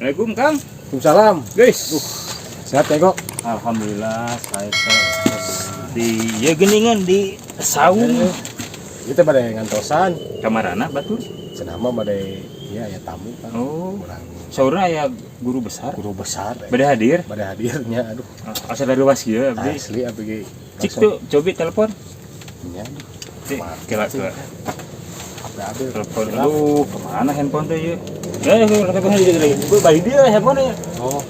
Assalamualaikum Kang. Waalaikumsalam. Guys. Sehat ya kok? Alhamdulillah saya di ya geningan di saung. Kita pada ngantosan. Kamarana batur. Senama pada ya tamu kan. Oh. Orang Saura ya guru besar. guru besar. Beda hadir. Pada hadirnya aduh. Asal dari was kieu abdi. Asli abdi. Cik tuh cobi telepon. Nya aduh. Cik, kira ke Abdi telepon. Aduh, kemana handphone teh ya? Telepon lagi. Balik dia handphone ya. Oh,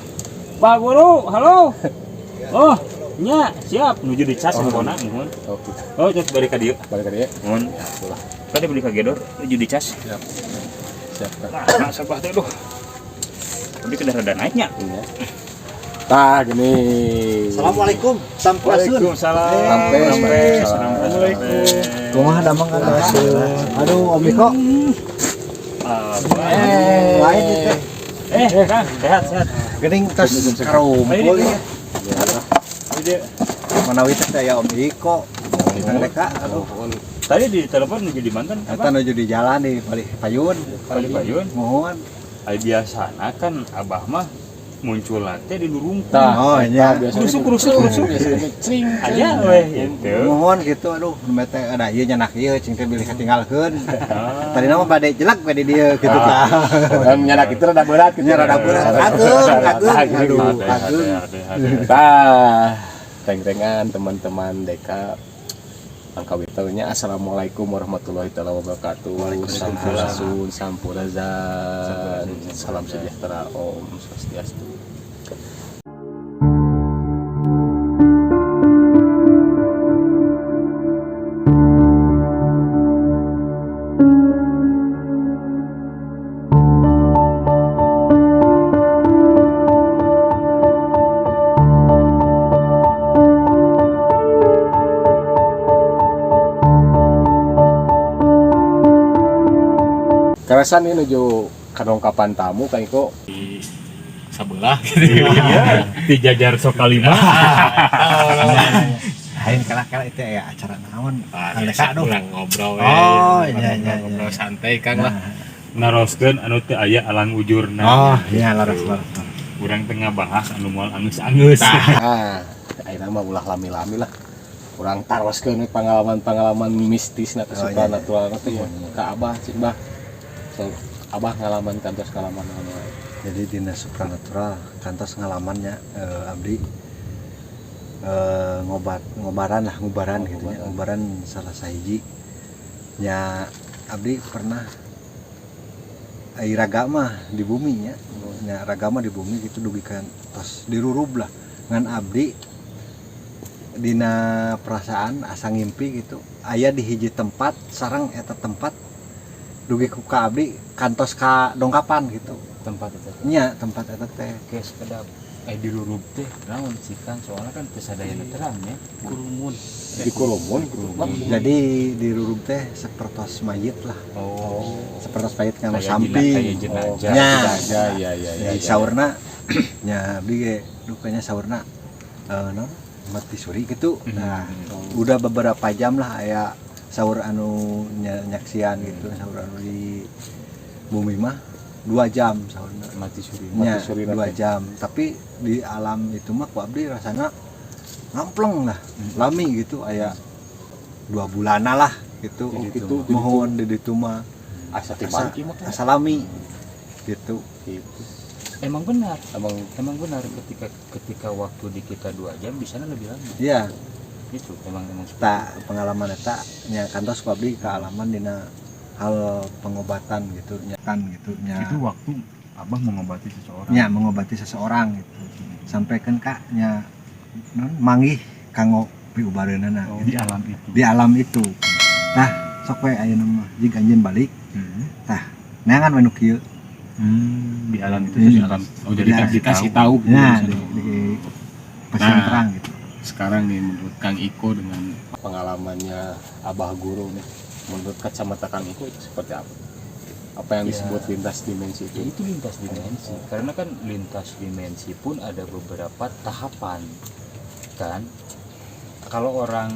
Pak Guru, halo. Oh, nya siap menuju di cas handphone mohon. oh gitu. Oh, terus balik ka dieu. Balik ke dia. Mohon. Ya, itulah. Tadi beli ka gedor menuju di cas. Siap. Siap kan. Nah, sabah teh aduh. Tapi kedah rada naiknya. Iya. Tah gini. Assalamualaikum, Sampurasun. Sampai. Assalamualaikum. Kumaha damang kan aduh, Om Iko. Lain itu. Kang, sehat. Geuning tos karumpul Ayo, ya. Manawi teh ya Om Iko. Kang Deka, aduh. Tadi di telepon menuju di mantan Eta nuju di jalan di Payun. Payun. Mohon. Ai biasana kan Abah mah muncul teh di lurung. Oh, iya. Kurusuk. Cing. Aja weh gitu. Mohon gitu aduh, teh ada ieu nyanak ieu cing teh bilih katinggalkeun. Tadi nama bade jelek bade dia gitu kan. Dan nyanak itu rada berat gitu. Nya rada berat. Aduh. Tah, teng-tengan teman-teman Deka Angkawitaunya. Assalamualaikum warahmatullahi wabarakatuh. Sampurasun, sampurazan, salam sejahtera, Om Swastiastu. Kerasan ini nuju kadongkapan tamu kan Iko. Sabelah gitu. Iya, dijajar sok kalima. Hain kala-kala itu ya acara naon? Kang Deka Deka aduh. ngobrol Oh, iya. ngobrol santai Kang lah. Naroskeun anu teu aya alang ujurna. Oh, iya laras. Urang tengah bahas anu moal angeus-angeus. Nah, ayeuna mah ulah lami-lami lah. Urang taroskeun pengalaman-pengalaman mistis na supranatural teh ya. Ka Abah, cik Bah. So, Abah ngalaman kantos ngalaman anu. Jadi dina supranatural kantos ngalamannya abdi ngubaran gitu ya, ngubaran salah sahiji nya abdi pernah raga mah di bumi nya raga mah di bumi gitu dugikan tos dirurub lah ngan abdi dina perasaan asa ngimpi gitu aya di hiji tempat sareng eta tempat dugi ku ka abdi kantos ka dongkapan gitu Tempat itu nya tempat eta teh kayak sekedap dilurup teh naon sih Kang soalnya kan teu sadayana terang ya kurumun Di Kurumun. jadi dirurub teh sapertos mayit lah oh sapertos mayit kanu kayak samping jenazah nya Ya. di saurna nya abdi ge dukanya saurna non mati suri gitu nah udah beberapa jam lah aya saur anu nyaksian gitu saur anu di bumi mah 2 jam saurna mati suri nya suri 2 jam tapi di alam itu mah ku abdi rasana ngampleng lah lami gitu aya 2 bulanan lah gitu Itu mohon di ditu mah asa tibaki mah. asa lami gitu Gitu. emang benar Emang benar ketika waktu di kita 2 jam bisa lebih lama ya itu emang tak pengalaman eta nya kantos ku abdi kealaman dina hal pengobatan gitu nya kan gitu nya itu waktu Abah mengobati seseorang nya mengobati seseorang gitu sampaikan kak nya non manggih kanggo piubareunana di alam itu di alam itu tah sok we ayeuna mah jig anjeun balik tah neangan we nu kieu di alam itu di alam jadi dikasih tahu gitu nah misalnya. di pesan Nah. terang gitu Sekarang nih menurut Kang Iko dengan pengalamannya Abah Guru nih, menurut kacamata Kang Iko itu seperti apa? Apa yang disebut lintas dimensi ya itu? itu lintas dimensi karena kan lintas dimensi pun ada beberapa tahapan kan kalau orang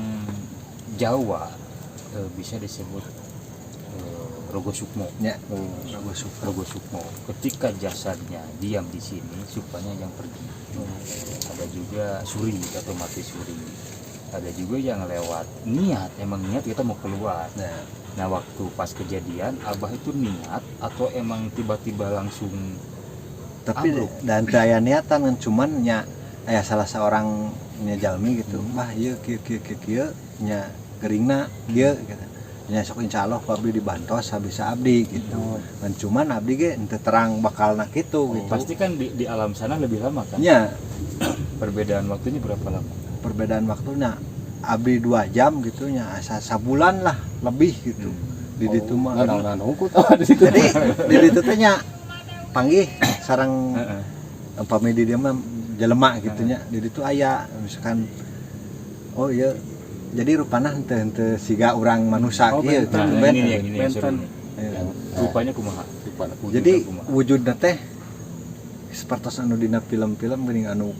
Jawa bisa disebut Rogo Sukmo. Ya, Hmm. Rogo Sukmo. Ketika jasadnya diam di sini, Sukmanya yang pergi. Ada juga Suri atau mati Suri. Ada juga yang lewat niat, emang niat kita mau keluar. Nah waktu pas kejadian Abah itu niat atau emang tiba-tiba langsung tapi ambruk? dan daya niatan kan cuman nya aya salah seorang nya jalmi gitu. Bah ieu kieu nya geuringna kieu gitu. Nya sok insyaallah ku abdi dibantos habis abdi gitu. Dan cuman abdi ge henteu terang bakalna kitu gitu. Pasti kan di alam sana lebih lama kan? Nya Perbedaan waktunya berapa lama? perbedaan waktunya abdi 2 jam gitu nya asa sabulan lah lebih gitu. Di ditu mah Naon hungkut di situ. jadi di ditu teh nya panggih sareng pami di dia mah jelema gitu nya. Di ditu aya misalkan oh iya jadi rupana henteu siga urang manusia kieu Nah, gitu ini yang seru. Ya. Rupanya kumaha? Jadi wujudna teh sepertos anu dina film-film geuning anu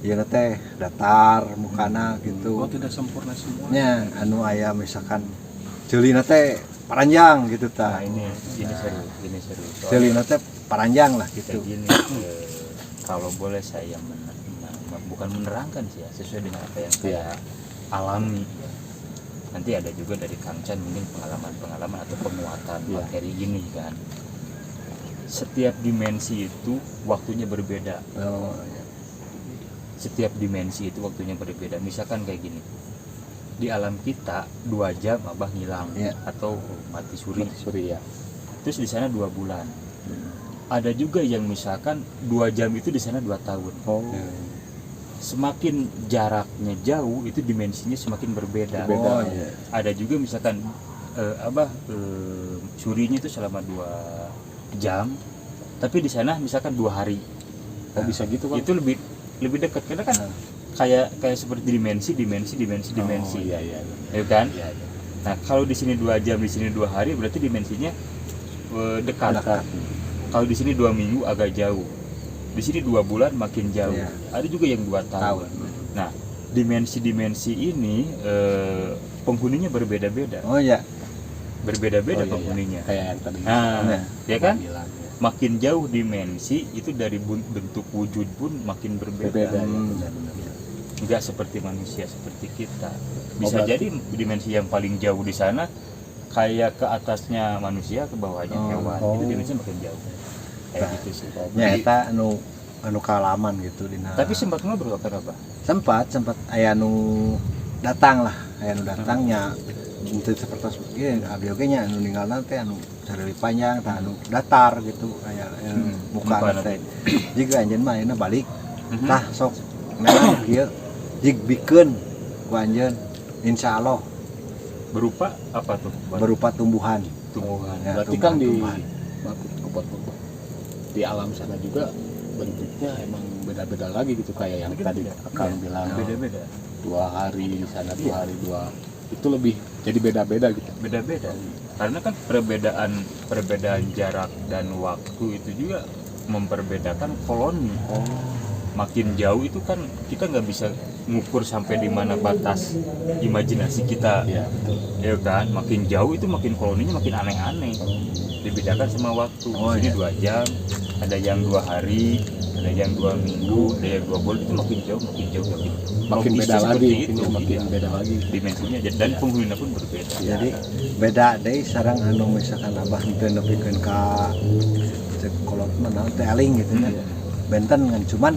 ieu teh datar mukana gitu. tidak sempurna semua. Nya anu aya misalkan ceulina teh paranjang gitu Nah tah. ini seru, ini seru. Ceulina teh paranjang lah Kita gitu. gini, kalau boleh saya bukan menerangkan sih ya, sesuai dengan apa yang saya alami. Nanti ada juga dari Kang Chan mungkin pengalaman atau penguatan materi gini kan. Setiap dimensi itu waktunya berbeda. Oh, ya. Setiap dimensi itu waktunya berbeda. Misalkan kayak gini, di alam kita 2 jam Abah ngilang atau mati suri. Ya. Terus di sana 2 bulan. Ada juga yang misalkan 2 jam itu di sana 2 tahun. Semakin jaraknya jauh itu dimensinya semakin berbeda. Oh, iya. Ada juga misalkan Abah surinya itu selama 2 jam, tapi di sana misalkan 2 hari. Oh bisa gitu kan? Itu lebih dekat karena kan kayak seperti dimensi. Oh, iya. Ya kan? Iya. Nah, kalau di sini 2 jam, di sini 2 hari berarti dimensinya dekat. Kalau di sini 2 minggu agak jauh. Di sini 2 bulan makin jauh. Iya. Ada juga yang 2 tahun. Nah, dimensi-dimensi ini penghuninya berbeda-beda. Oh ya. Berbeda-beda Oh, iya, penghuninya. Kayak yang tadi. Nah, ya kan? Bilang, ya. Makin jauh dimensi itu dari bentuk wujud pun makin berbeda. Berbeda. Enggak seperti manusia seperti kita. Bisa berarti- jadi dimensi yang paling jauh di sana kayak ke atasnya manusia, ke bawahnya hewan. Itu dimensi makin jauh. Kayak gitu sih. Nya eta anu kaalaman gitu dina. Tapi sempat ngobrol kan apa? sempat aya nu datang lah, aya nu datangnya itu seperti ieu abdi oge nya anu ninggalna teh anu sarili panjang tah anu datar gitu aya muka muka teh. Jiga anjeun mah ayeuna balik tah sok ngaran kieu jig bikeun ku anjeun insyaallah Berupa apa tuh? berupa tumbuhan. Tumbuhan. Ya, Berarti kan di tumbuhan. di alam sana juga bentuknya emang beda-beda lagi gitu kayak yang tadi Akang bilang Beda-beda. 2 hari di sana 2 hari 2 itu lebih jadi beda-beda gitu. Beda-beda. Karena kan perbedaan jarak dan waktu itu juga memperbedakan koloni. Makin jauh itu kan kita nggak bisa ngukur sampai di mana batas imajinasi kita. Iya betul. Ya kan, makin jauh itu makin koloninya makin aneh-aneh. Dibedakan sama waktu. Di sini 2 jam, ada yang 2 hari, ada yang 2 minggu, ada yang 2 bulan. Itu makin jauh. Makin beda Logisnya lagi seperti ini makin iya. beda lagi. Dimensinya dan penghuninya pun berbeda. Jadi beda deh sarang anu misalkan abah henteu nepikeun ka sekolot mana teh aling gitu nya. Benten kan cuman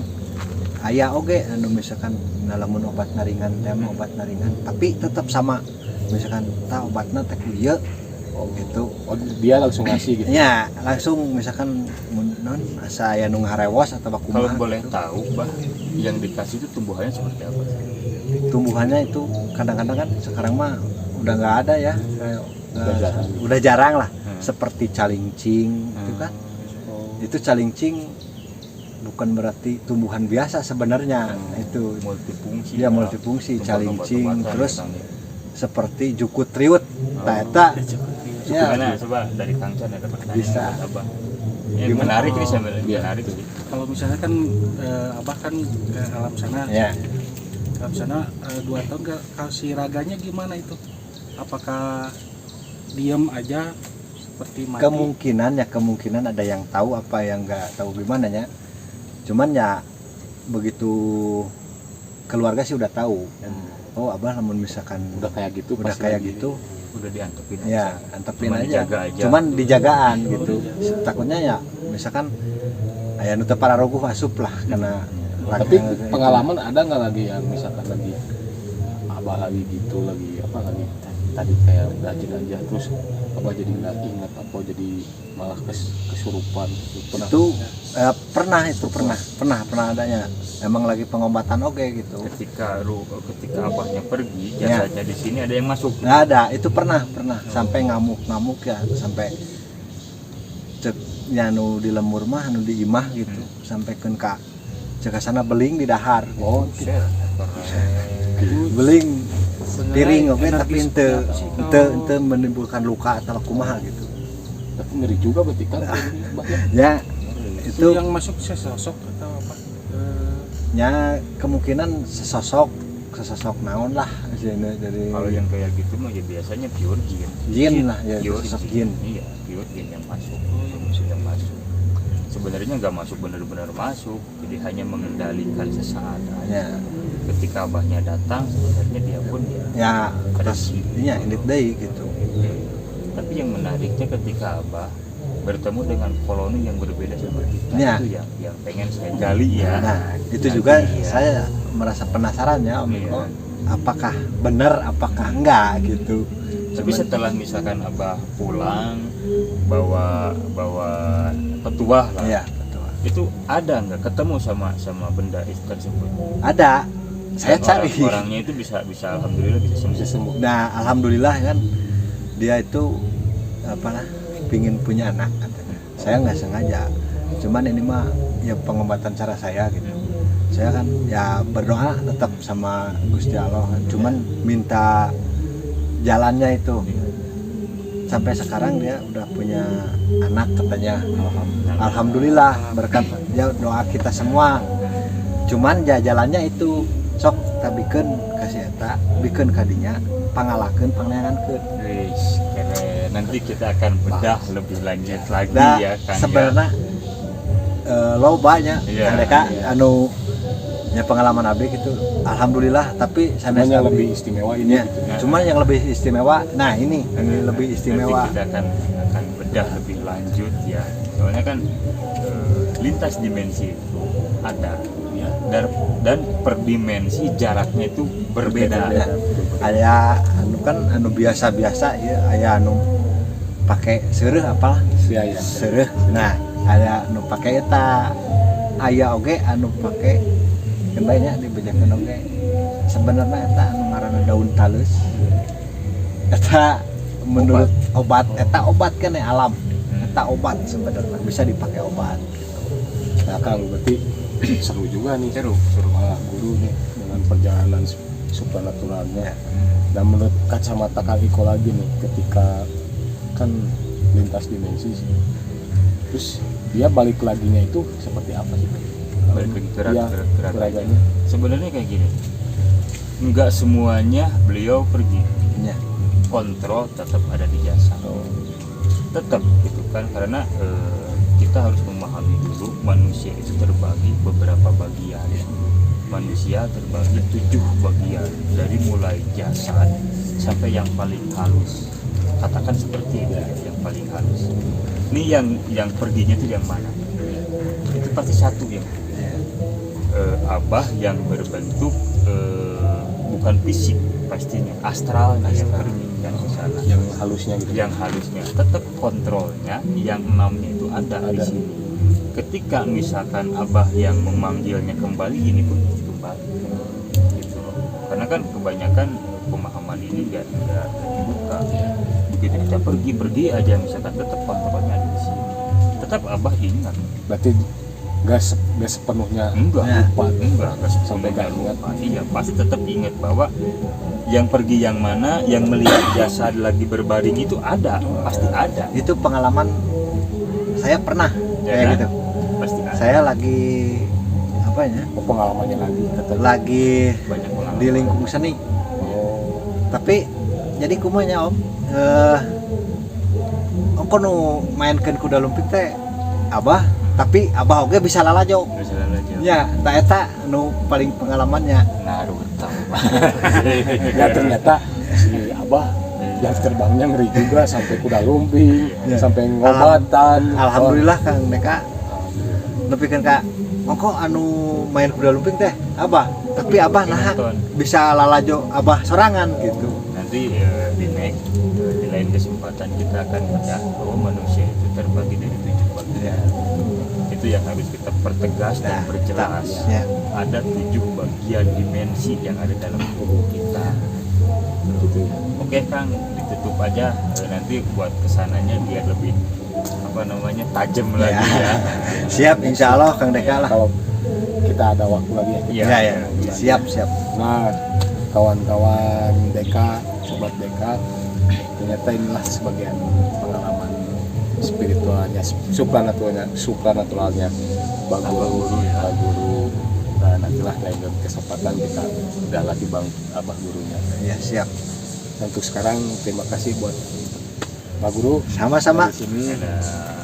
aya oge anu misalkan ngalamun obat naringan teh obat naringan tapi tetap sama misalkan tah obatna teh ieu gitu. Oh, dia langsung ngasih gitu. Ya, langsung misalkan non asa aya nu ngarewas atau Kalau kumaha. boleh tahu, Bah, yang dikasih itu tumbuhannya seperti apa? Tumbuhannya itu kadang-kadang kan sekarang mah udah nggak ada ya. jarang. Udah jarang lah. Seperti calincing itu kan. Itu calincing bukan berarti tumbuhan biasa sebenarnya. Itu Multifungsi. dia multifungsi calincing Obat-obatan terus datangnya. seperti jukut riut. Nah, eta ya, Gimana? Coba dari Kang Chan ada pertanyaan Bisa. buat Abah. Ya, menarik nih sambil menarik sih. Kalau misalnya kan abah kan ke alam sana, ya. ke alam sana 2 tahun kalau si raganya gimana itu? Apakah diam aja seperti mati. kemungkinan ada yang tahu apa yang nggak tahu gimana ya, cuman ya begitu keluarga sih udah tahu. Oh abah namun misalkan udah kayak gitu udah pas kayak lagi gitu udah diantepin ya aja. antepin Cuman aja, dijaga aja. cuman dijagaan gitu. Takutnya ya misalkan aya nu teu pararoguh asup lah karena tapi pengalaman ada nggak lagi yang misalkan lagi abah lagi gitu lagi apa lagi tadi kayak rajin aja terus abah jadi nggak ingat apa jadi malah kesurupan pernah itu pernah adanya, emang lagi pengobatan oke gitu. ketika abahnya pergi jasanya di sini ada yang masuk. Nggak ada, itu pernah sampai ngamuk ya, sampai cek ya nu di lemur mah nu di imah gitu, sampai ka cek sana beling di dahar. oh Beling piring oke Energi tapi seperti apa sih kalau- ente menimbulkan luka atau kumaha gitu. tapi ngeri juga berarti kan Ya itu itu yang masuk sesosok atau apa? ya kemungkinan sesosok naon lah dari Kalau yang kayak gitu mah ya biasanya pure jin. jin lah ya, Pure sosok jin. Iya, pure jin yang masuk. Yang masuk. Sebenarnya nggak masuk benar-benar masuk, jadi hanya mengendalikan sesaat aja. Ya. Ketika abahnya datang, sebenarnya dia pun Ya terus ini ini deui gitu. Tapi yang menariknya ketika abah bertemu dengan koloni yang berbeda sama kita, Ya. itu yang pengen saya gali ya. Nah, itu Nanti juga ya. saya merasa penasaran ya Om Iya. Iko, apakah benar apakah enggak gitu. Tapi Cuman- setelah misalkan abah pulang bawa petuah lah, Iya, betul. itu ada nggak ketemu sama benda itu tersebut? Ada. Saya Dan cari. orangnya itu bisa alhamdulillah bisa sembuh. Nah, alhamdulillah kan dia itu apalah pingin punya anak katanya. Saya nggak sengaja. Cuman ini mah ya pengobatan cara saya gitu. Saya kan ya berdoa tetap sama Gusti Allah. Cuman minta jalannya itu. Sampai sekarang dia udah punya anak katanya. Alhamdulillah berkat ya doa kita semua. Cuman ya jalannya itu sok tabikeun kasih eta bikeun kadinya pangalakeun pangneangankeun. Wis, keren. Nanti kita akan bedah lebih lanjut lagi Nah, ya kan. sebenarnya lobanya Iya, mereka iya. anu ya pengalaman abdi gitu alhamdulillah, tapi cuman sanes yang abdi lebih istimewa ini ya, gitu. cuman yang lebih istimewa nah ini lebih istimewa. Nanti kita akan bedah lebih lanjut ya. Soalnya kan lintas dimensi itu ada ya, dan per dimensi jaraknya itu berbeda. Ya, aya anu kan anu biasa-biasa ya aya anu pakai seureuh apalah ya ya seureuh. Nah, aya anu pakai eta aya oge anu pakai kendanya dibejakeun oge. Sebenarnya eta anu ngaranna daun talus. Eta menurut obat eta obat kan ya alam. Eta obat sebenarnya bisa dipakai obat. nah Kang berarti seru juga nih Seru. malah guru nih dengan perjalanan supernaturalnya. Dan menurut kacamata Kang Iko lagi nih ketika kan lintas dimensi sih. Terus dia balik laginya itu seperti apa sih? Balik lagi ke Iya, raganya. raganya. Sebenarnya kayak gini. Enggak semuanya beliau pergi. Ya. Kontrol tetap ada di jasa. Tetap gitu kan, karena kita harus memahami dulu manusia itu terbagi beberapa bagian. Manusia terbagi 7 bagian, dari mulai jasad sampai yang paling halus. Katakan seperti itu ya, yang paling halus. Ini yang perginya itu yang mana? Itu pasti satu yang abah yang berbentuk bukan fisik pastinya, astralnya yang pergi yang ke sana. Yang halusnya gitu. Yang halusnya tetap kontrolnya yang 6-nya itu ada di sini. Ketika misalkan abah yang memanggilnya kembali, ini pun kembali gitu loh. Karena kan kebanyakan pemahaman ini nggak dibuka. Begitu kita pergi aja misalkan tetap kontrolnya ada di sini. Tetap abah ingat. Berarti gak sepenuhnya Enggak, Ya. enggak Sampai sepenuhnya gak ingat. lupa. Iya, pasti tetap ingat bahwa yang pergi yang mana, yang melihat jasad lagi berbaring itu ada, pasti ada. Itu pengalaman saya pernah Ya kayak kan? gitu. Pasti ada. Saya lagi apa ya? pengalamannya lagi tetap. Lagi Banyak pengalaman. di lingkung seni. Oh, Tapi jadi kumanya Om kok nu mainkeun kuda lumping teh abah, tapi abah oge bisa lalajo. Misalnya aja Ya, tak eta nu paling pengalamannya. Naruto. Ya ternyata si abah yang terbangnya ngeri juga sampai kuda lumping, Ya. sampai ngobatan. Alhamdulillah Kang Deka. Nepikeun ka ongko anu main kuda lumping teh abah, tapi abah naha Nonton. bisa lalajo abah sorangan gitu. Nanti di next di lain kesempatan kita akan bedah bahwa manusia itu terbagi dari 7 bagian. Itu yang harus kita pertegas dan Nah, perjelas. ya. Ada 7 bagian dimensi yang ada dalam tubuh kita. Gitu. Oke Kang, ditutup aja. Nanti buat kesananya biar lebih tajam lagi ya. Siap insya Allah Kang Deka lah. Kalau kita ada waktu lagi ya. Iya, Ya, iya. siap siap. Nah, kawan-kawan Deka, sobat Deka, ternyata inilah sebagian pengalaman spiritualnya, supranaturalnya Bang Guru, ya. Bang Guru. Nah, nantilah lain kesempatan kita udah lagi Bang Abah gurunya. Ya siap. Dan untuk sekarang terima kasih buat Pak Guru. Sama-sama. Dari sini Ada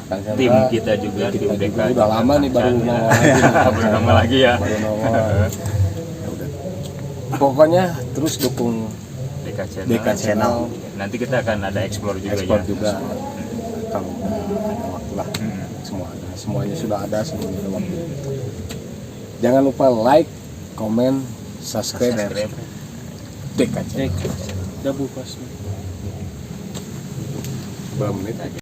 Kang Chandra, tim kita juga, kita tim DK juga udah lama nih baru Chandra. nongol lagi. Baru nongol lagi ya. Baru nongol. Ya udah. Pokoknya terus dukung DK Channel. DK Channel. Nanti kita akan ada explore juga ekspor ya. juga. Kalau udah ada waktu lah. Semuanya sudah ada, semuanya ada waktu. Jangan lupa like, komen, subscribe Subscribe. DK Channel. Double cost. Berapa menit?